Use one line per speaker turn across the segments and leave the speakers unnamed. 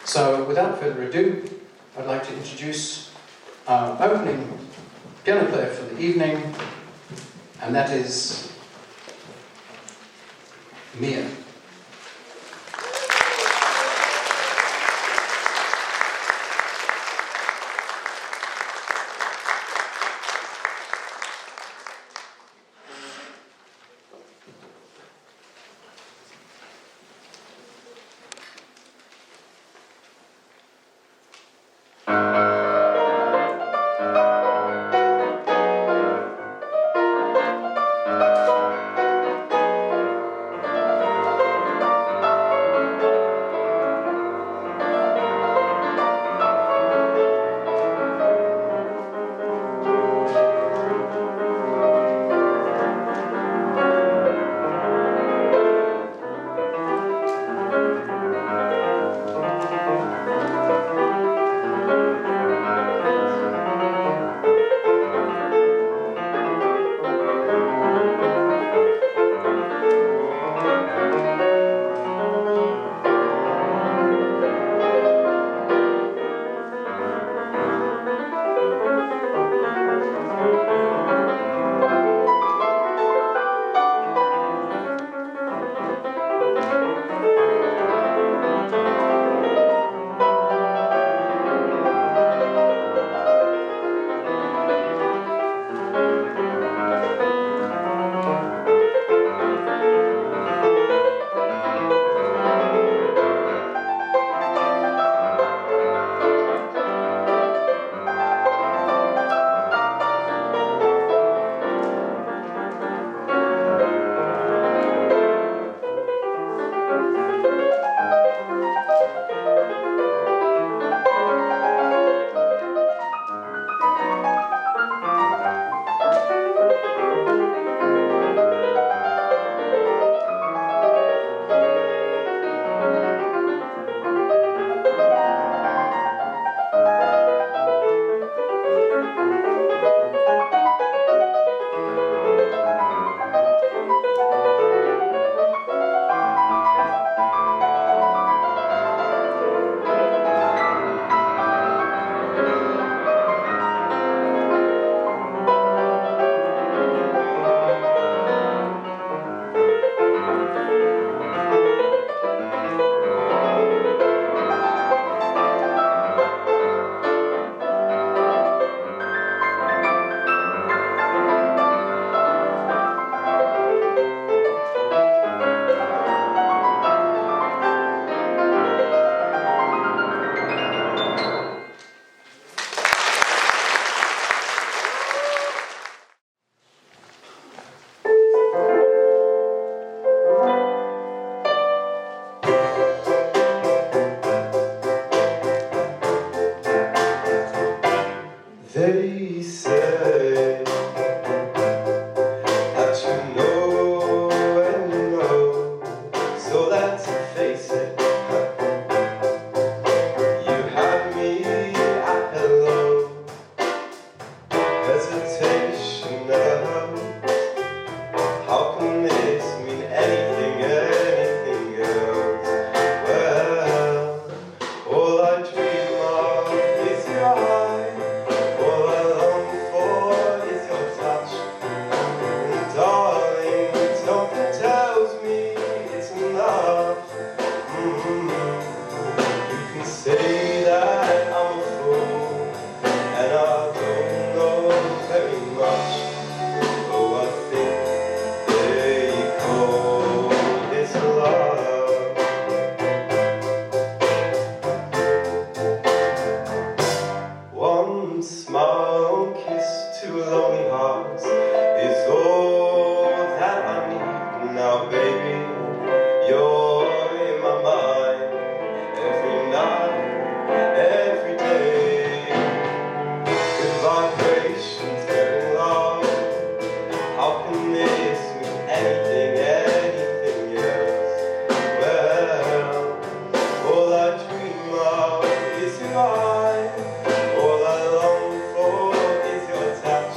So without further ado, I'd like to introduce our opening piano player for the evening, and that is Miya.
They say that you know and you know, so let's face it. You had me at hello. Hesitation never helps. How can this mean anything else? Well, all I dream of is your eyes. All I long for is your touch. And darling, something tells me it's enough. You can say that I'm a fool, and I don't know very much. Oh, I think they call this love. One smile, kiss, two lonely hearts is all that I need now, baby. You're in my mind every night, every day. Good vibrations getting low. How can this mean anything else? Well, all I dream of is your eyes. All I long for is your touch.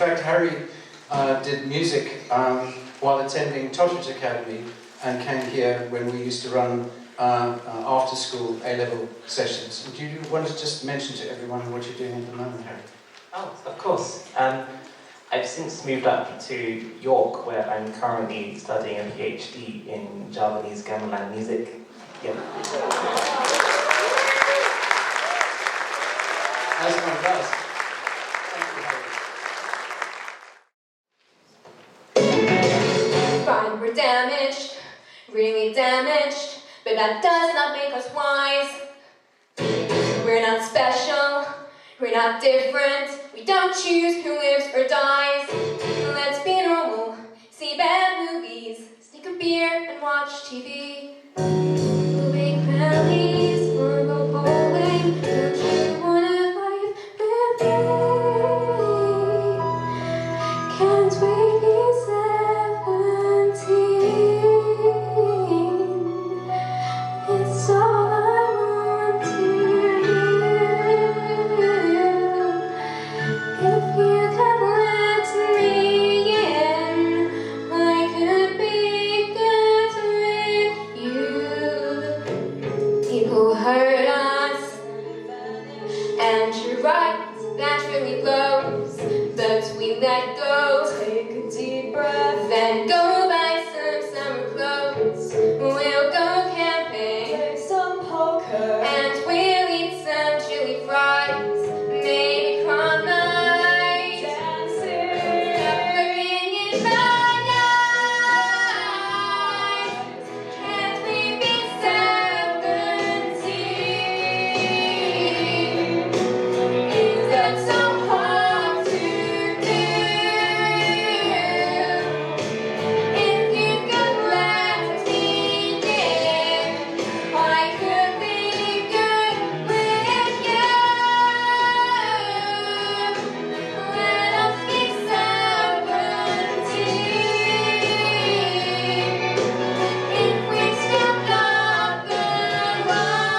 fact, Harry did music while attending Totteridge Academy and came here when we used to run after-school A-level sessions. Do you want to just mention to everyone what you're doing at the moment, Harry?
Oh, of course. I've since moved up to York, where I'm currently studying a PhD in Javanese gamelan music. Yeah.
As one does. Thank you, Harry.
Fine, we're damaged, really damaged, but that does not make us wise. We're not special, we're not different, we don't choose who lives or dies. Let's be normal, see bad movies, sneak a beer and watch TV. We'll make rallies or go bowling, don't you wanna live with me? Can't we be 17? It's all I want to do. If you could let me in, I could be good with you. People hurt us, and you're right, that really blows. But we let go, take a deep breath, then go buy some summer clothes. We'll go camping, play some poker, and we'll eat some chili fries. Maybe prom night, dancing, suffering in my eyes. Can't we be 17? Is that so hard to do? If you could let me in, I could be good with you. Let us be 17. If we still got the right.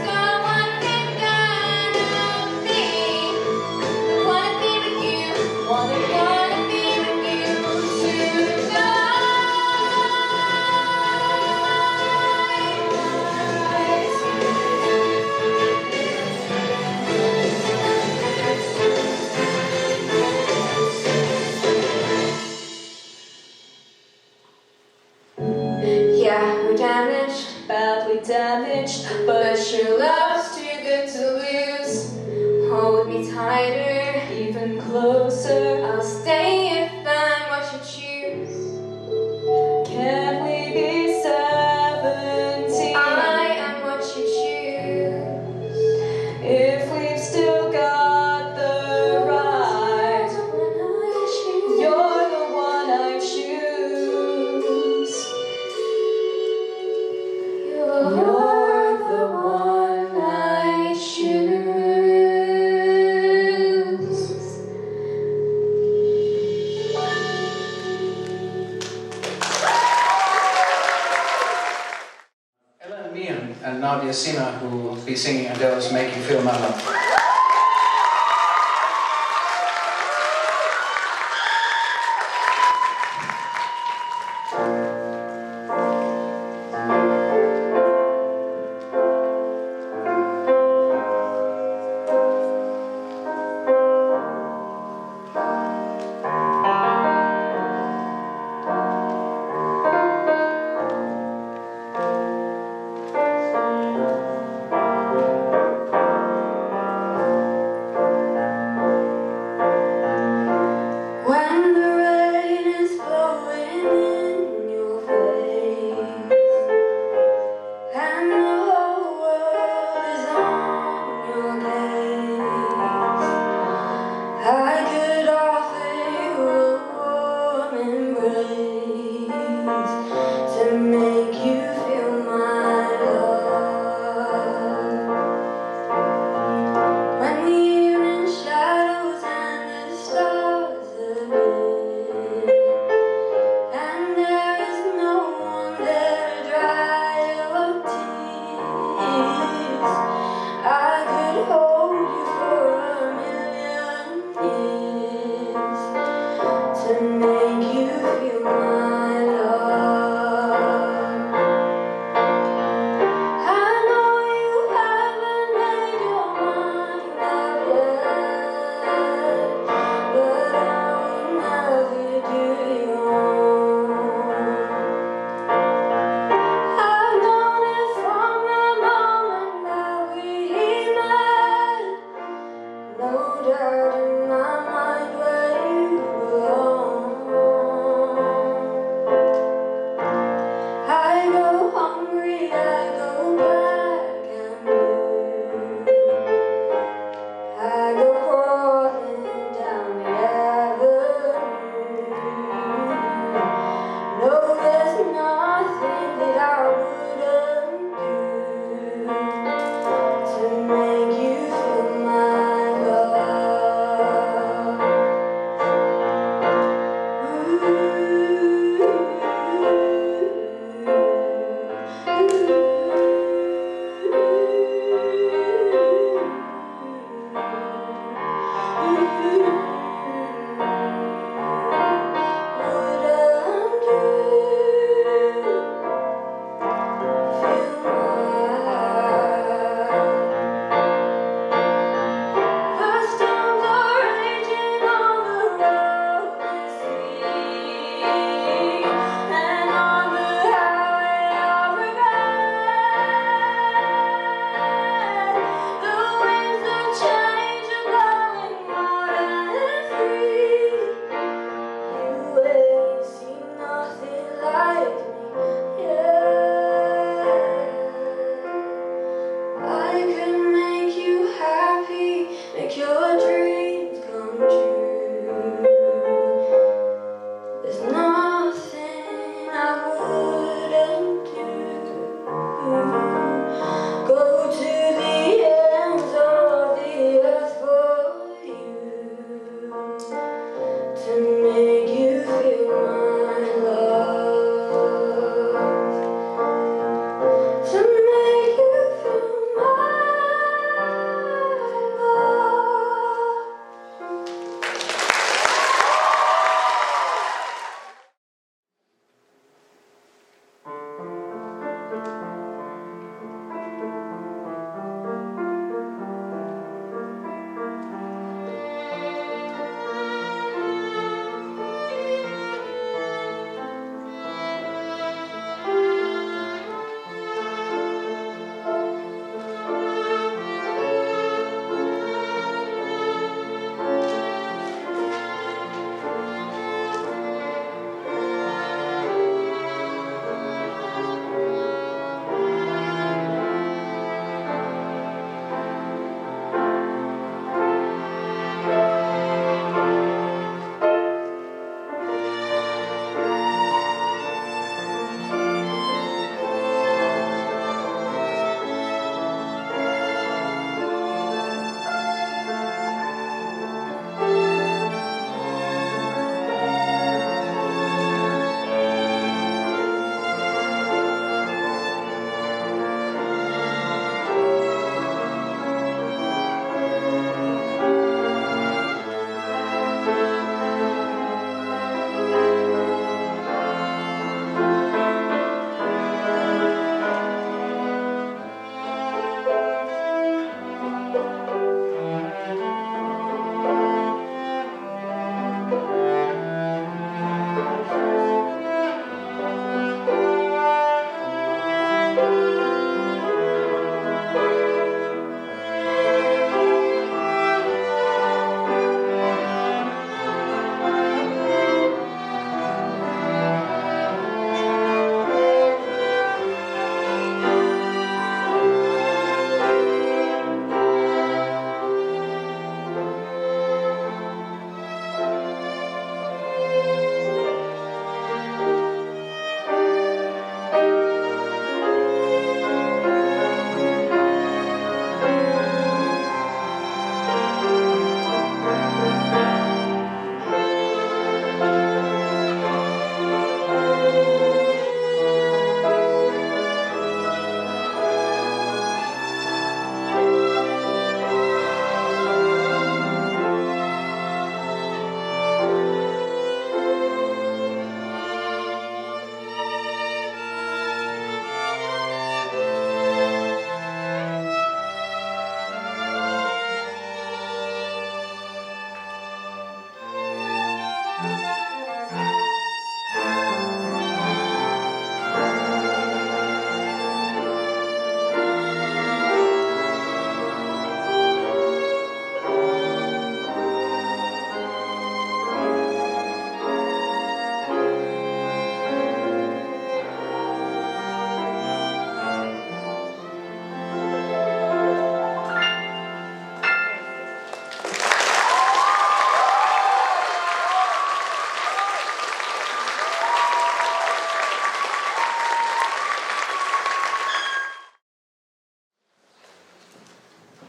Someone think of me. Wanna be with you. Wanna be with you tonight. Yeah, we're damaged, badly damaged, but your love's too good to lose. Hold me tighter, even closer. I'll stay if I'm what you choose. Can we be 17? I am what you choose. If we've still got the right, you're the one I choose. You're the one I choose.
Miya and Nadia who will be singing Adele's Make You Feel My Love.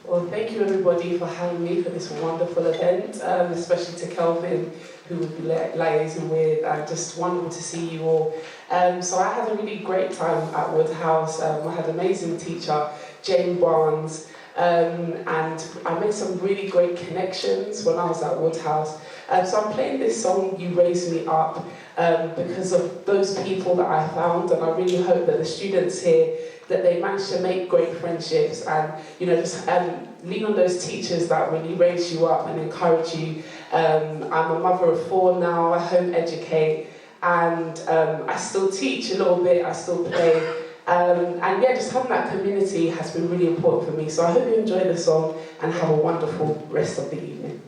Well, thank you everybody for having me for this wonderful event, especially to Kelvin, who we'll be liaising with, and just wonderful to see you all. So I had a really great time at Woodhouse. I had an amazing teacher, Jane Barnes, and I made some really great connections when I was at Woodhouse. So I'm playing this song, You Raise Me Up, because of those people that I found, and I really hope that the students here, that they manage to make great friendships and, just lean on those teachers that really raise you up and encourage you. I'm a mother of 4 now, I home educate, and I still teach a little bit, I still play. And yeah, just having that community has been really important for me. So I hope you enjoy the song and have a wonderful rest of the evening.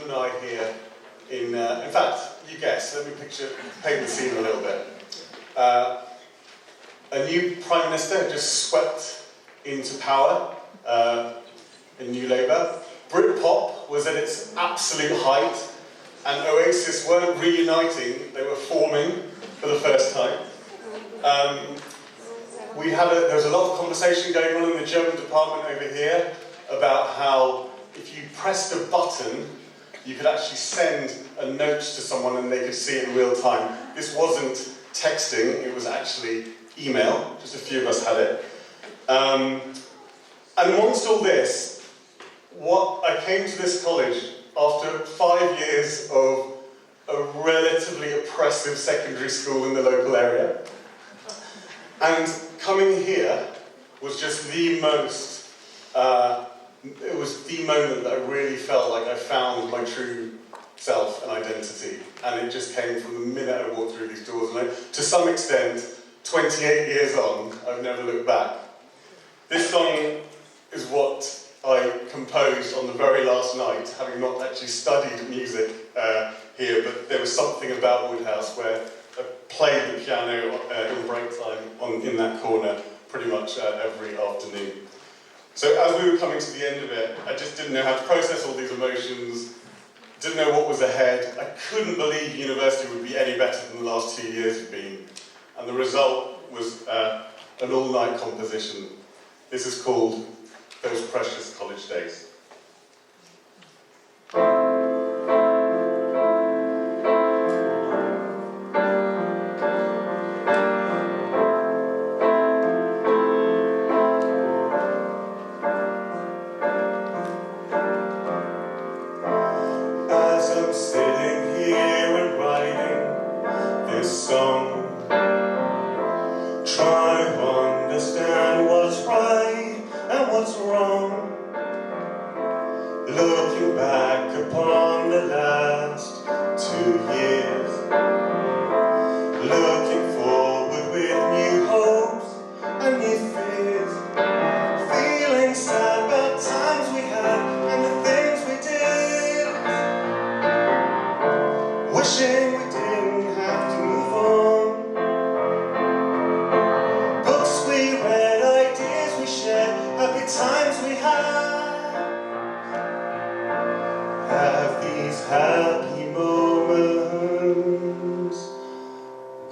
Alumni here in fact, you guess, let me paint the scene a little bit. A new Prime Minister had just swept into power, in New Labour. Britpop was at its absolute height, and Oasis weren't reuniting, they were forming for the first time. There was a lot of conversation going on in the German department over here about how if you pressed a button, you could actually send a note to someone and they could see it in real time. This wasn't texting, it was actually email. Just a few of us had it. And amongst all this, I came to this college after 5 years of a relatively oppressive secondary school in the local area. And coming here was just the most, it was the moment that I really felt like I found my true self and identity. And it just came from the minute I walked through these doors. And to some extent, 28 years on, I've never looked back. This song is what I composed on the very last night, having not actually studied music here, but there was something about Woodhouse where I played the piano in break time in that corner pretty much every afternoon. So as we were coming to the end of it, I just didn't know how to process all these emotions, didn't know what was ahead. I couldn't believe university would be any better than the last 2 years have been. And the result was an all-night composition. This is called Those Precious College Days. As I'm sitting here and writing this song, try to understand what's right and what's wrong. Looking back upon the last 2 years, looking forward with new hopes and new fears, feeling sad about times we had and the things we did, wishing we didn't have to move on. Books we read, ideas we shared, happy times we had. Have these happy moments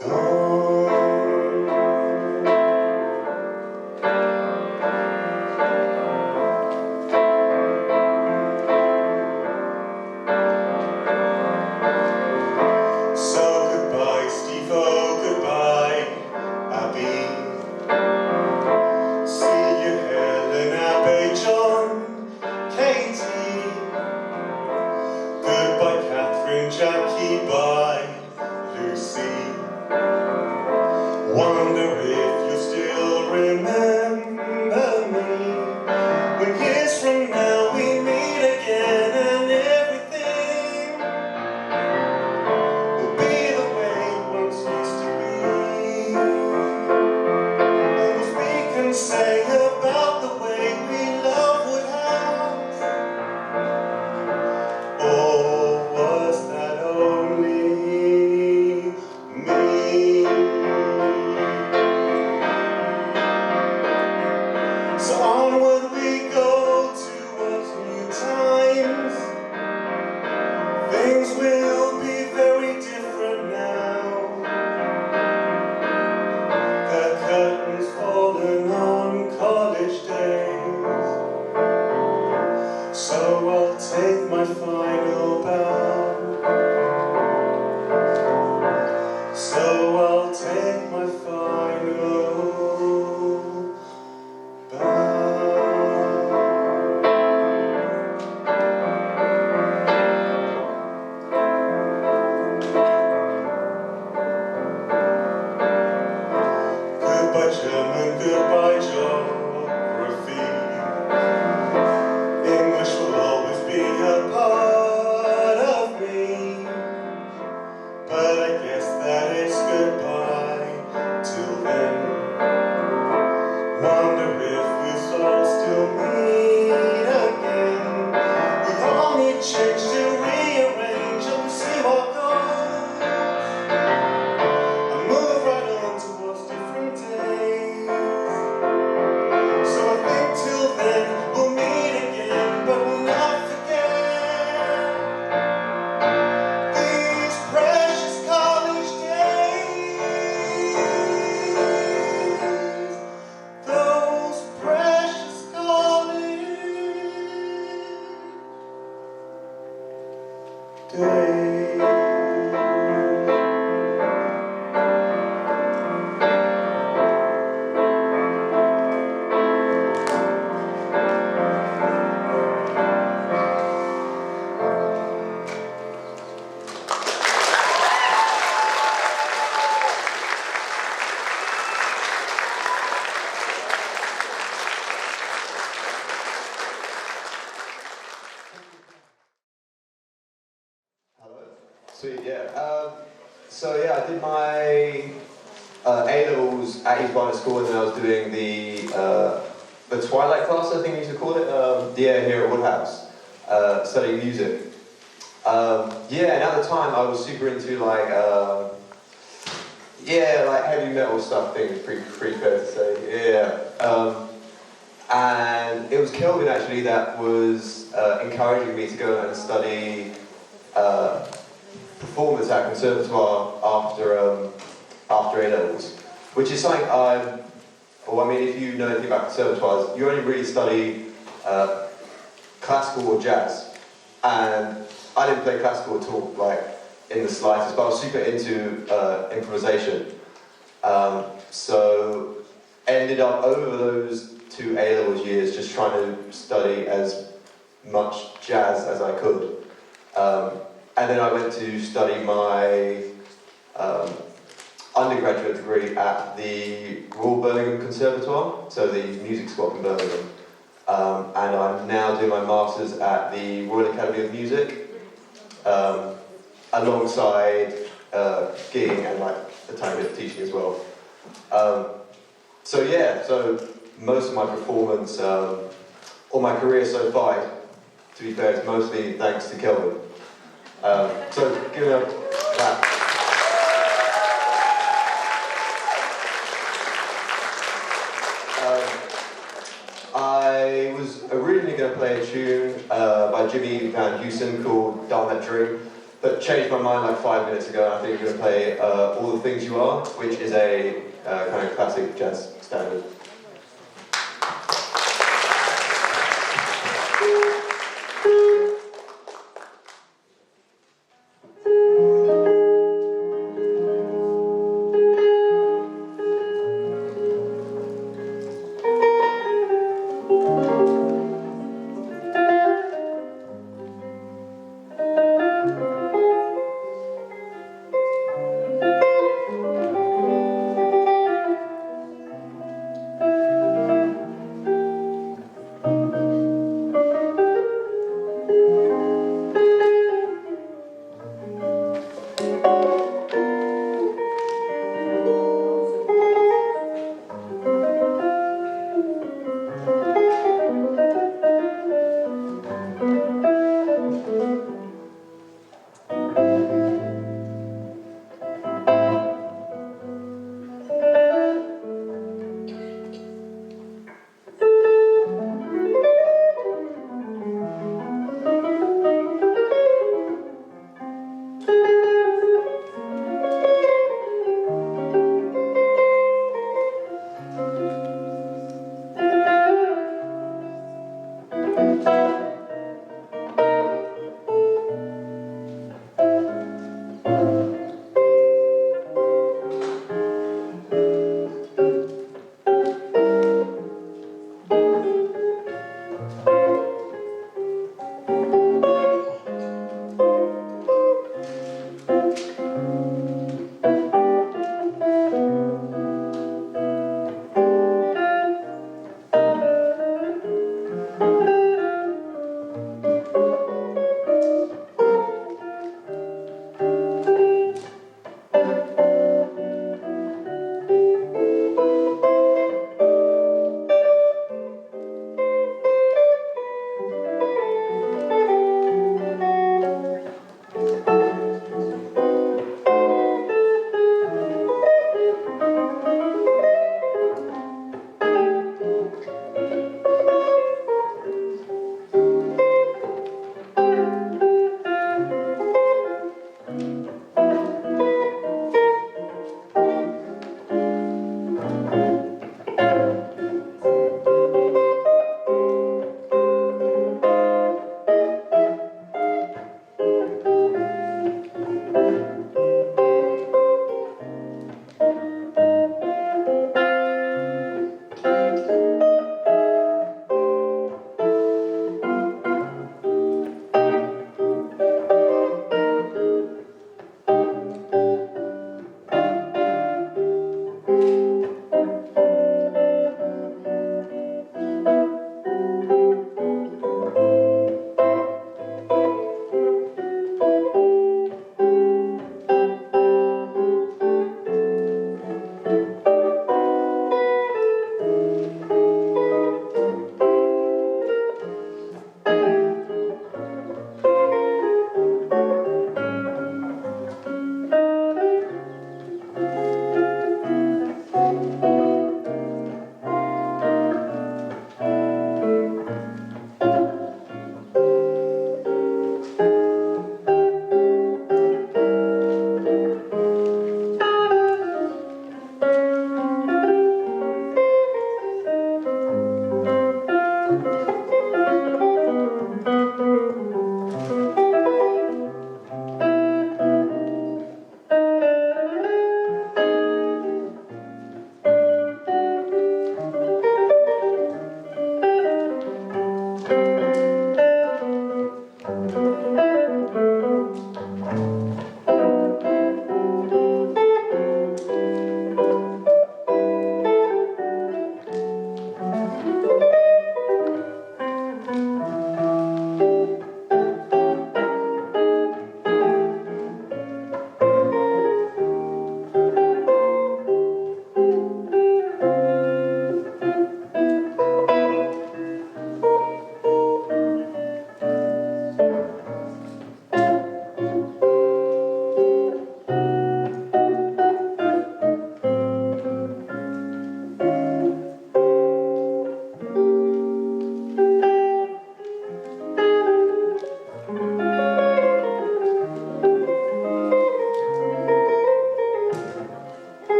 gone? So goodbye, Steve-O, goodbye, Abby. See you, Helen, Abby, John, Katie. Goodbye, Catherine, Jackie, bye, Lucy. Wonder if you still remember me when years from now we meet again and everything will be the way it once used to be. And what we can say about the way we love Woodhouse, or was that only me? So onward we go towards new times. Things will be very different now. The curtain's fallen on college days. So I'll take my final bow. So I'll take my final bow.
day. Sweet, yeah. I did my A-levels at East Barnet School, and then I was doing the Twilight class, I think you used to call it, here at Woodhouse, studying music. And at the time I was super into like heavy metal stuff, I think it's pretty fair to say, and it was Kelvin actually that was encouraging me to go and study performance at Conservatoire after A-levels, which is something if you know anything about conservatoires, you only really study classical or jazz, and I didn't play classical at all, like in the slightest, but I was super into improvisation. So ended up over those 2 A-levels years just trying to study as much jazz as I could. And then I went to study my undergraduate degree at the Royal Birmingham Conservatoire, so the music school in Birmingham. And I'm now doing my Masters at the Royal Academy of Music, alongside gigging and like a tiny bit of teaching as well. So most of my performance, or my career so far, to be fair, it's mostly thanks to Kelvin. So give it up that. I was originally going to play a tune by Jimmy Van Heusen called Darn That Dream, but changed my mind like 5 minutes ago, and I think I'm going to play All the Things You Are, which is a kind of classic jazz standard.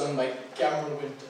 sung by Cameron Winter.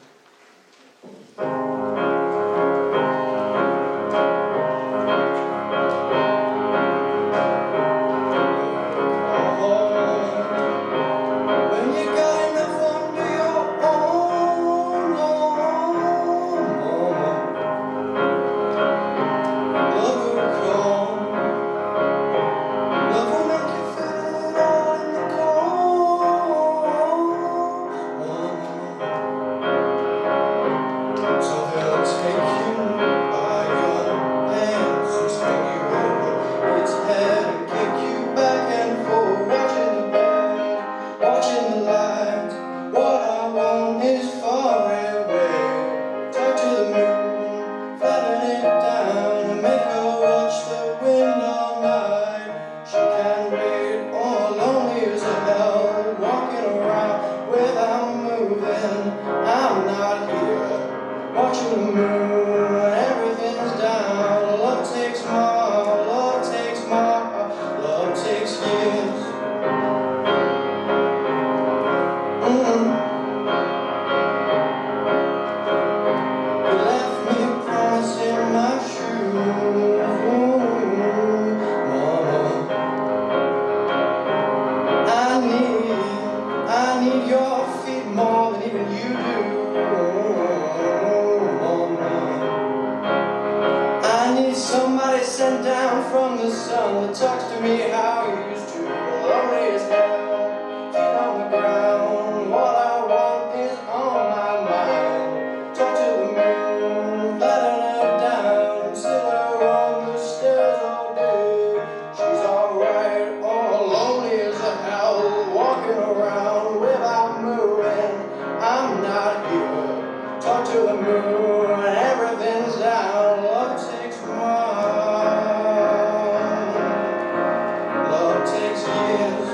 Love takes years.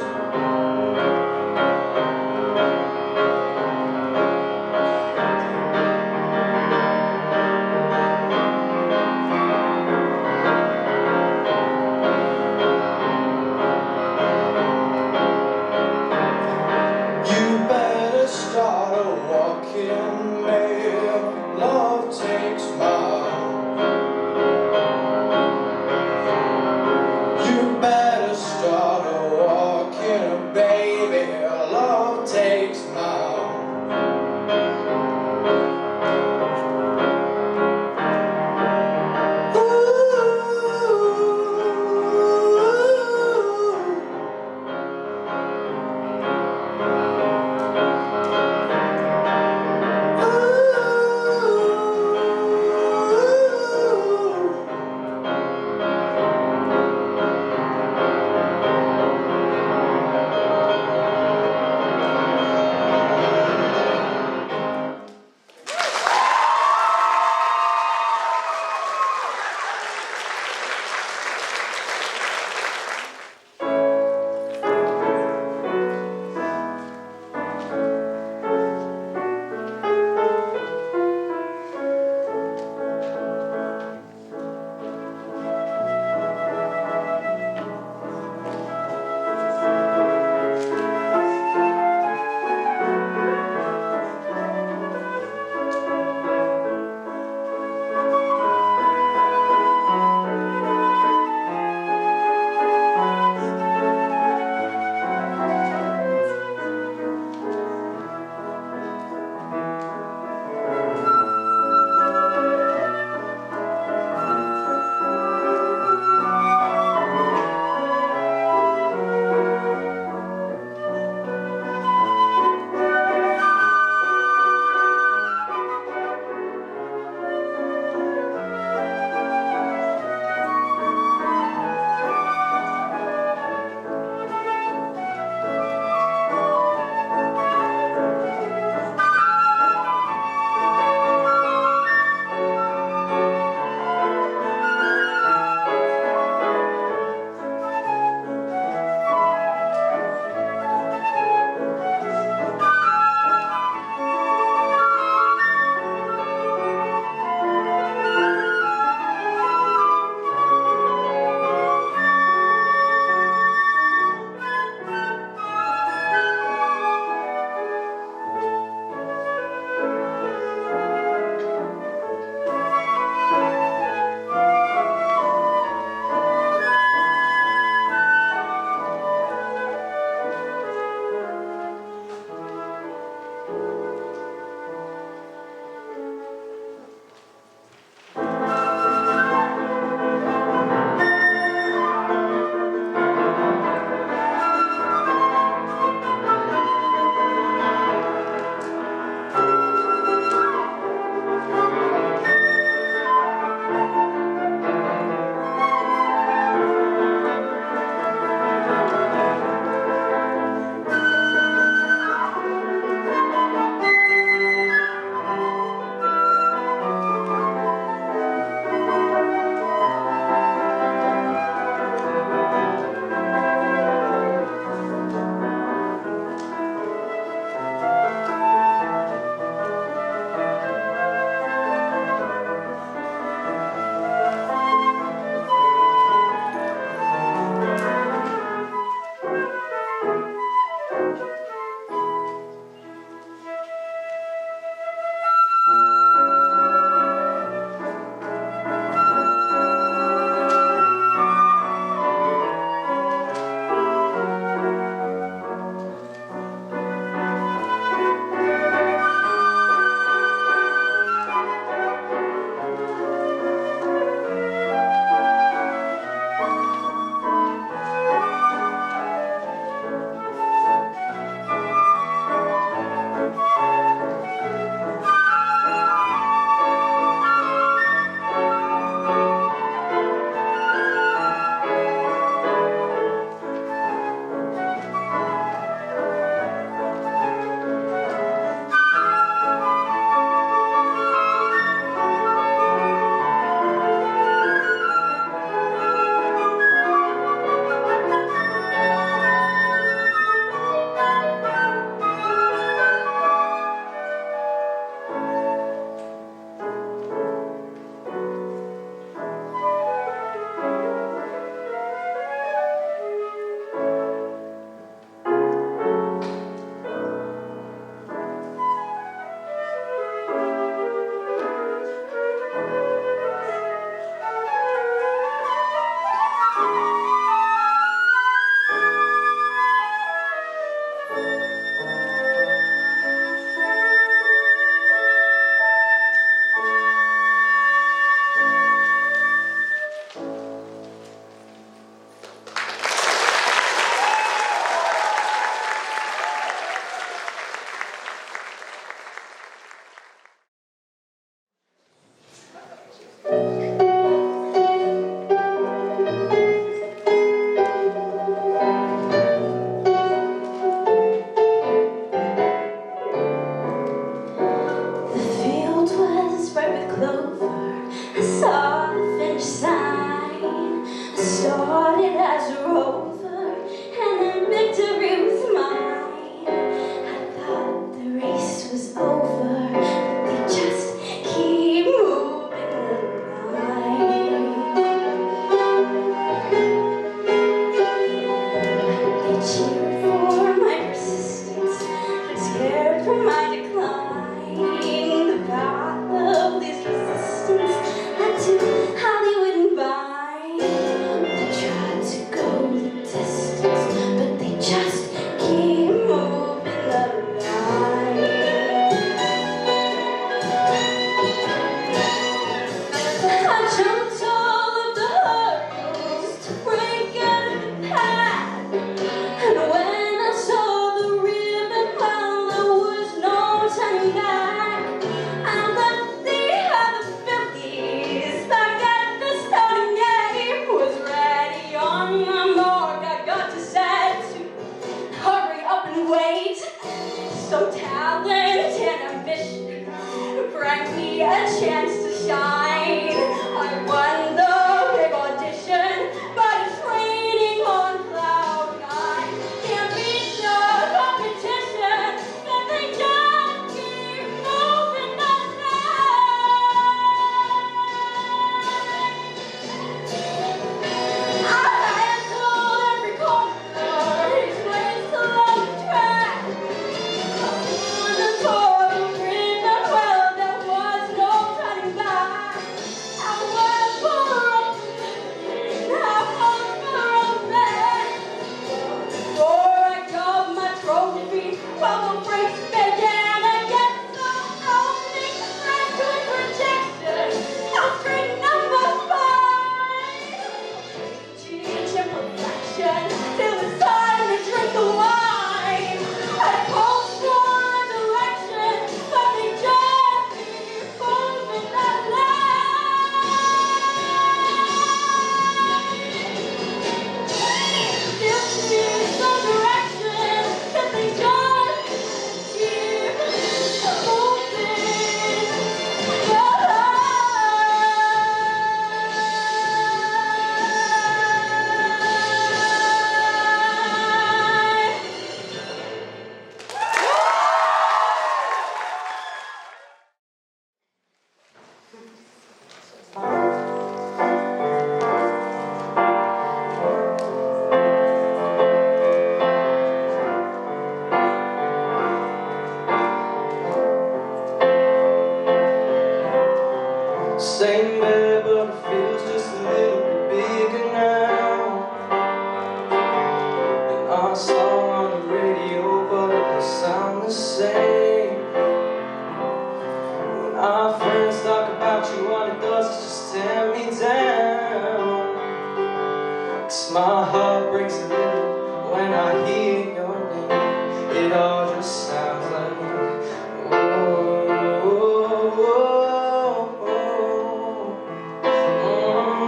talent and ambition brought me a chance to shine. I won the big audition, but it's raining on cloud nine. Can't beat the competition, and they just keep moving the I handled every corner, each place along the track. On the total grid, but well, there was no turning back. I was for optimism, I was for romance. Before I got my trophy, well, the race began again. So only threat to rejection, I'll string number 5. Change imperfection till it's time to drink the wine. I called for resurrection, but they just keep moving that line. Still need some direction, 'cause they just keep moving the
Same bed, but it feels just a little bit bigger now. And our song on the radio, but it doesn't sound the same. When our friends talk about you, all it does is just tear me down. 'Cause my heart breaks a little when I hear your name. It all just sounds like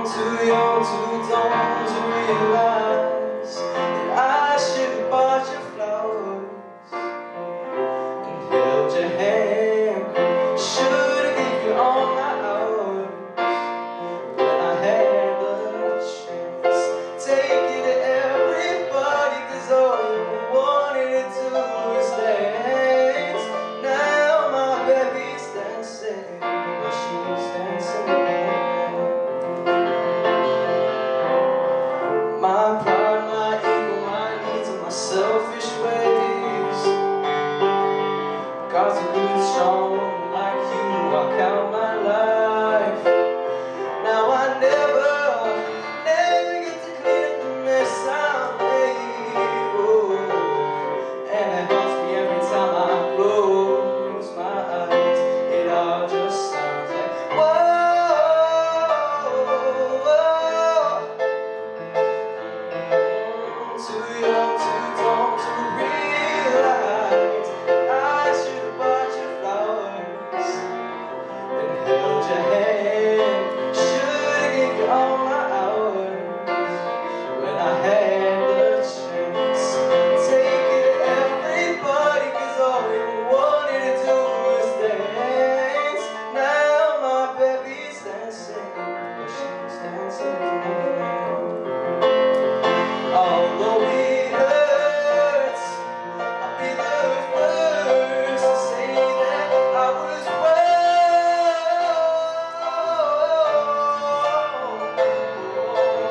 too young, too dumb to realize that I should have bought you flowers and held your hand. Should have given you all my hours when I had the chance. Take it to everybody, 'cause all you wanted to do was dance. Now my baby's dancing, but she's dancing alone. My pride, my ego, my needs, and my selfish ways. 'Cause a good, strong woman like you walk out my life. Now I never get to clean up the mess I made. Oh, and it haunts me every time I close my eyes. It all just sounds like whoa, whoa. Too young, too dumb to realize I should have bought you flowers and held your hand. Should have given you all my hours when I had the chance. Take it to everybody, 'cause all we wanted to do was dance. Now my baby's dancing, but she's dancing alone. Although it hurts, I'll be the first to say that I was wrong.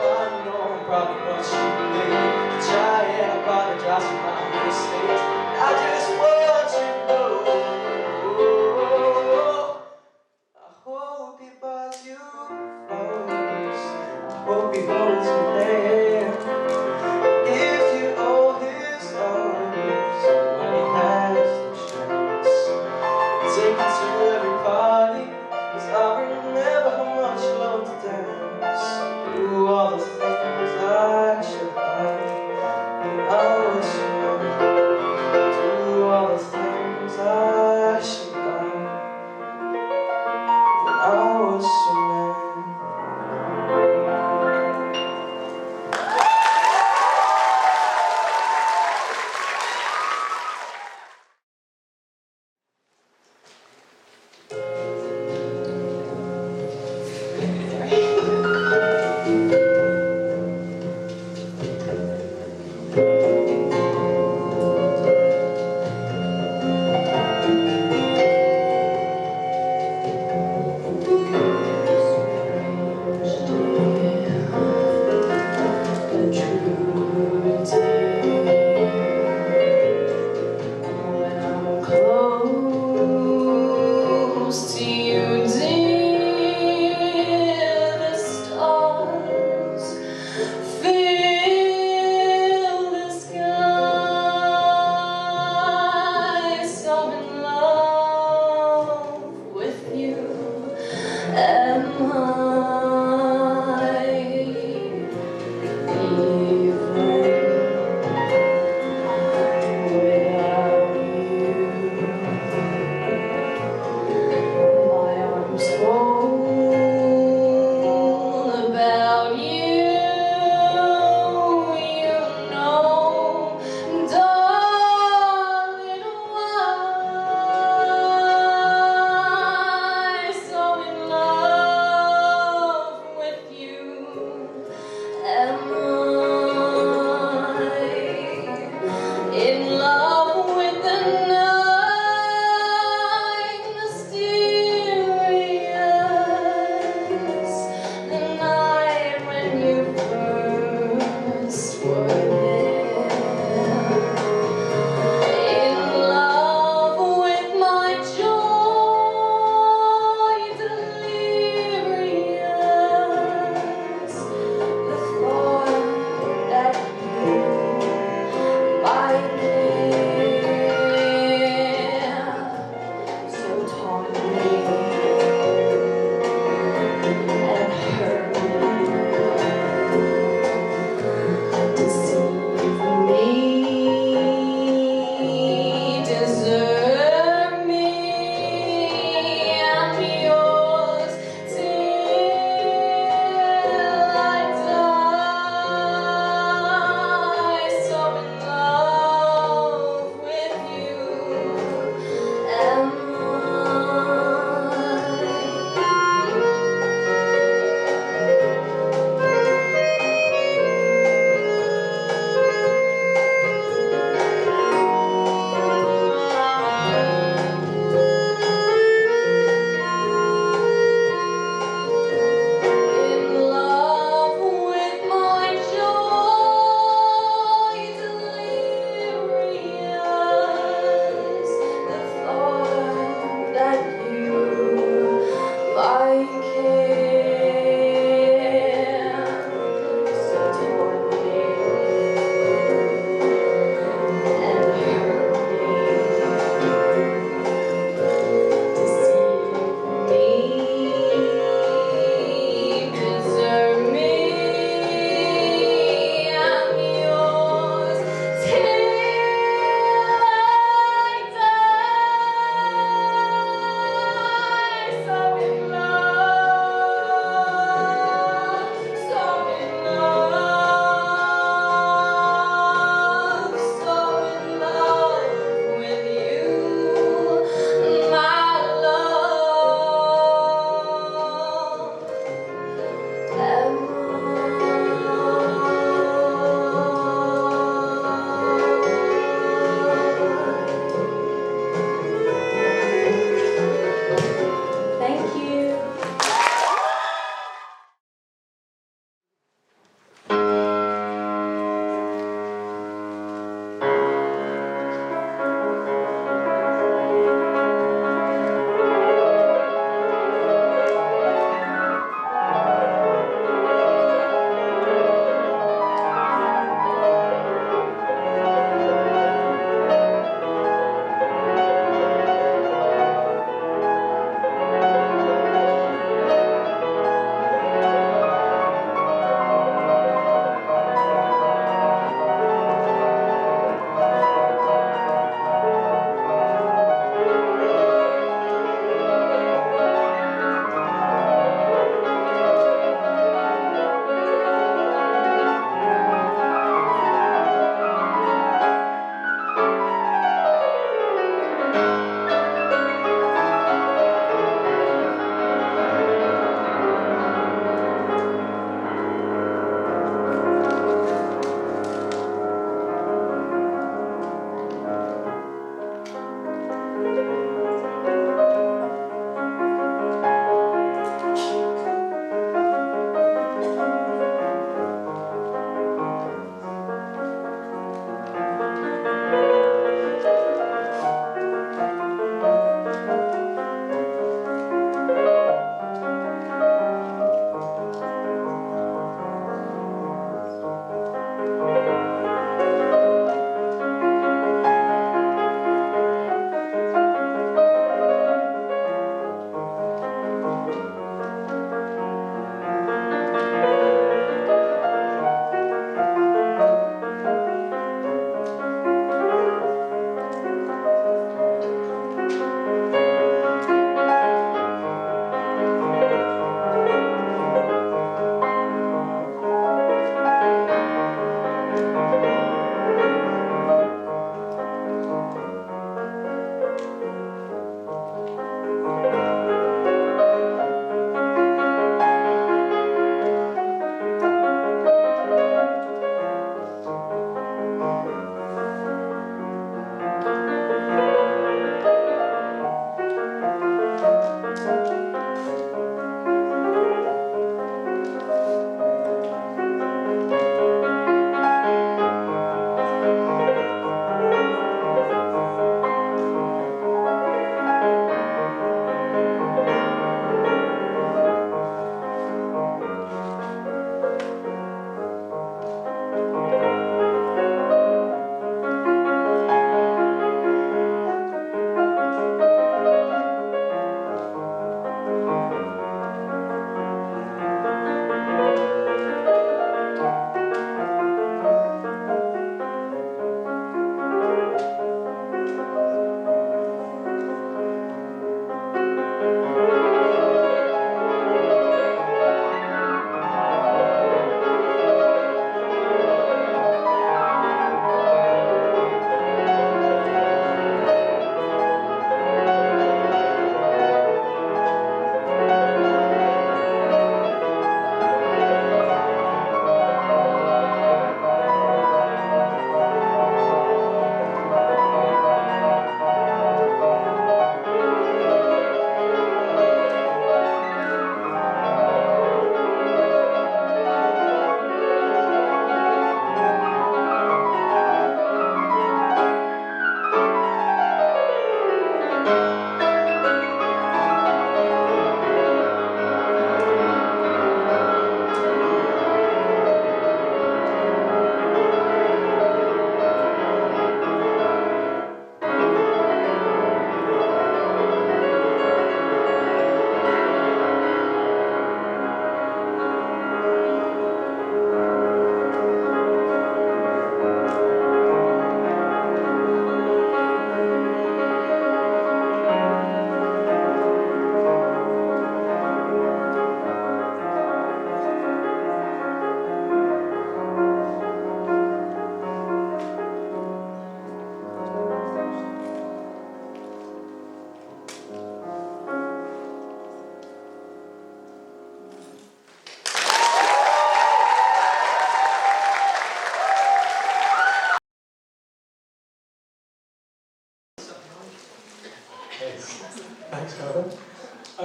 I know I'm probably much too late to try and apologize for my mistakes. I just want you to know, I hope he buys you flowers. I hope he holds you there. If you owe his flowers when he has the chance, take it to every party, 'cause I remember how much you love to dance. Do all the things I should have done when I was young. Do all the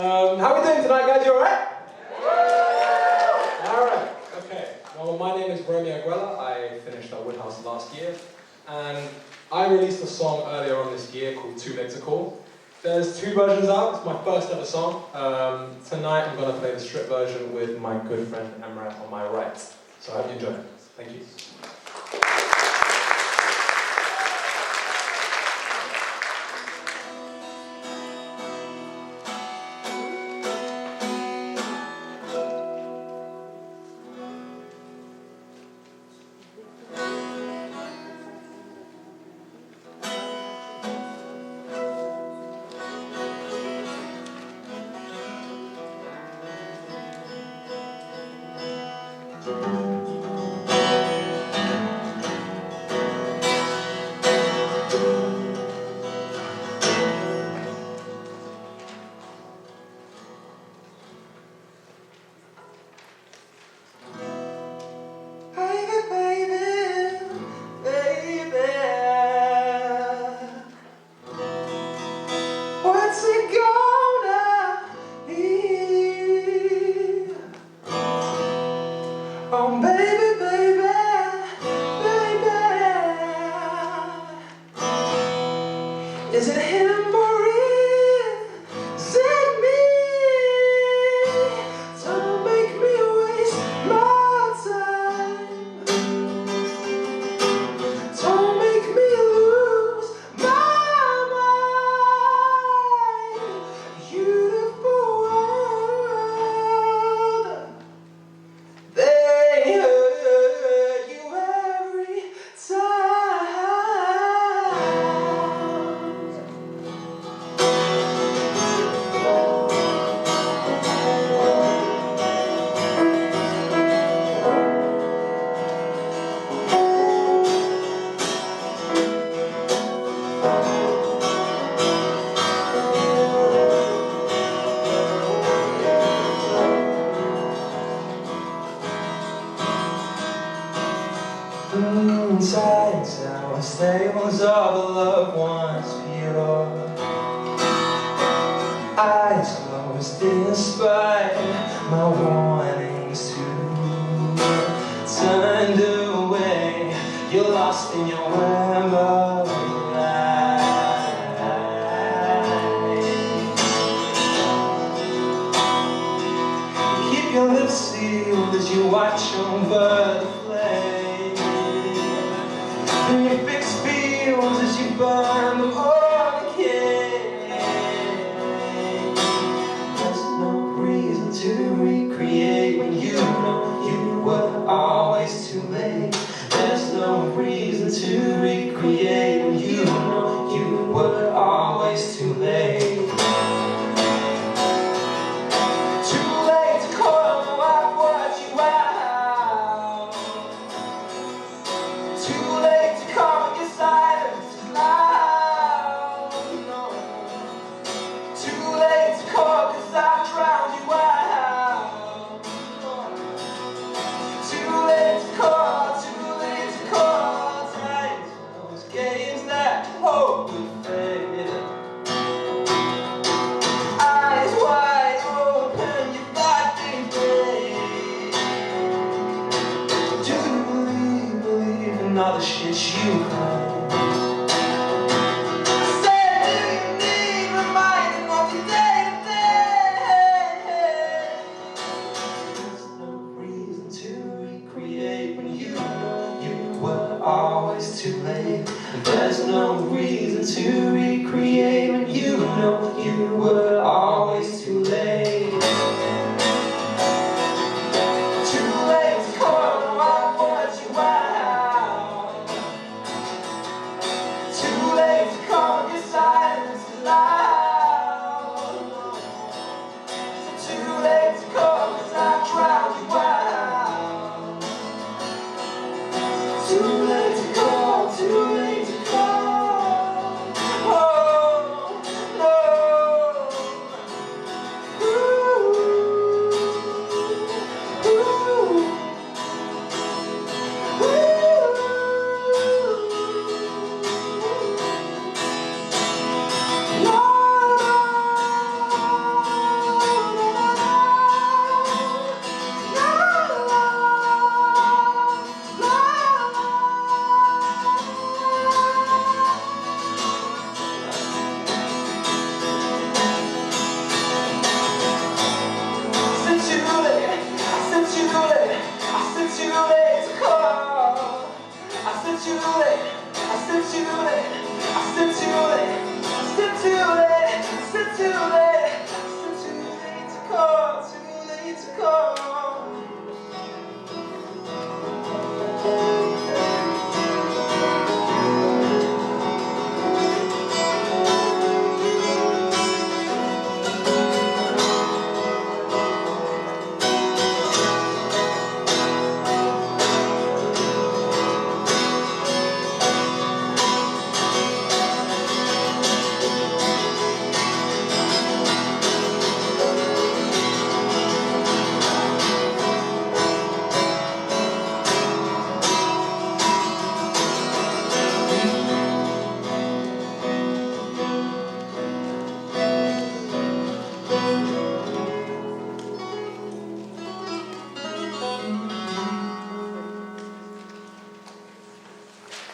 How are we doing tonight, guys? You alright? Alright, okay. Well, my name is Romeo Aguela. I finished at Woodhouse last year, and I released a song earlier on this year called Too Late to Call. There's 2 versions out. It's my first ever song. Tonight I'm going to play the strip version with my good friend Emre on my right. So I hope you enjoy it. Thank you.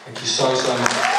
Thank you so much.